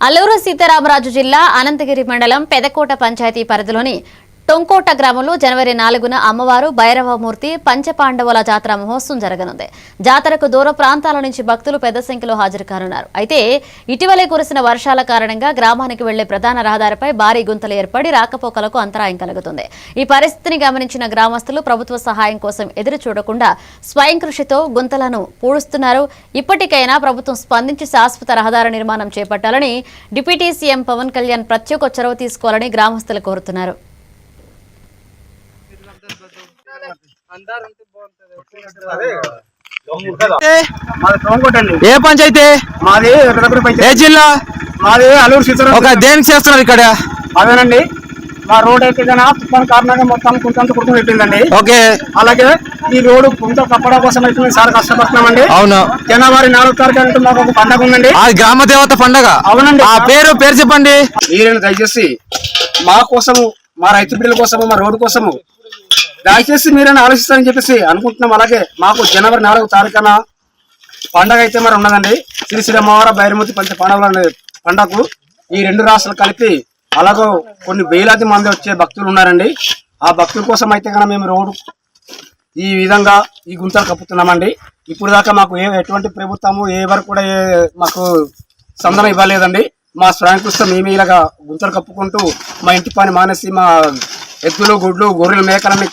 అల్లూరు సీతారామరాజు జిల్లా అనంతగిరి మండలం పెదకోట పంచాయతీ పరిధిలోని టొంకోట గ్రామంలో జనవరి 4న అమ్మవారు భైరవమూర్తి పంచపాండవుల జాతర మహోత్సవం జరగనుంది. జాతరకు దూర ప్రాంతాల నుంచి భక్తులు పెద్ద సంఖ్యలో హాజరు కానున్నారు. అయితే ఇటీవలే కురిసిన వర్షాల కారణంగా గ్రామానికి వెళ్లే ప్రధాన రహదారిపై భారీ గుంతలు ఏర్పడి రాకపోకలకు అంతరాయం కలుగుతుంది. ఈ పరిస్థితిని గమనించిన గ్రామస్తులు ప్రభుత్వ సహాయం కోసం ఎదురు చూడకుండా స్వయం కృషితో గుంతలను పూడుస్తున్నారు. ఇప్పటికైనా ప్రభుత్వం స్పందించి శాశ్వత రహదారి నిర్మాణం చేపట్టాలని డిప్యూటీ సీఎం పవన్ కళ్యాణ్ ప్రత్యేక చొరవ తీసుకోవాలని గ్రామస్తులు కోరుతున్నారు. ఏ పంచాయతీ మాది ఏ జిల్లా మాది అల్లూరు సీతారామరాజు. దేనికి చేస్తున్నారు ఇక్కడ? అదేనండి, మా రోడ్ అయితే తుఫాన్ కారణంగా మొత్తం కుంటంత కుటుంబం పెట్టిందండి. ఓకే, అలాగే ఈ రోడ్డు కుంట కప్పడం కోసం అయితే మేము చాలా కష్టపడుతున్నామండి. అవును. జనవరి 4వ తారీఖు అంటే మాకు ఒక పండగ ఉందండి. ఆ గ్రామ దేవత పండగ. అవునండి. ఆ పేరు చెప్పండి. మీరేను దయచేసి మా కోసము, మా రైతు బిడ్డల కోసము, మా రోడ్డు కోసము దయచేసి మీరైనా ఆలోచిస్తారని చెప్పేసి అనుకుంటున్నాం. అలాగే మాకు జనవరి 4వ తారీఖున పండగ అయితే మరి ఉన్నదండి. శ్రీ అమ్మవారి భైరవమూర్తి పంచ పాండవుల పండగకు ఈ రెండు రాష్ట్రాలు కలిపి అలాగో కొన్ని వేలాది మంది వచ్చే భక్తులు ఉన్నారండి. ఆ భక్తుల కోసం అయితే కనుక మేము రోడ్డు ఈ విధంగా ఈ గుంతలు కప్పుతున్నామండి. ఇప్పుడు దాకా మాకు ఎటువంటి ప్రభుత్వము ఏ వరకు కూడా మాకు సందనం ఇవ్వలేదండి. మా స్వయం కృషితో మేము ఇలాగా గుంతలు కప్పుకుంటూ మా ఇంటి పని మానేసి మా ఎద్దులు, గుడ్లు, గొర్రెలు, మేకలని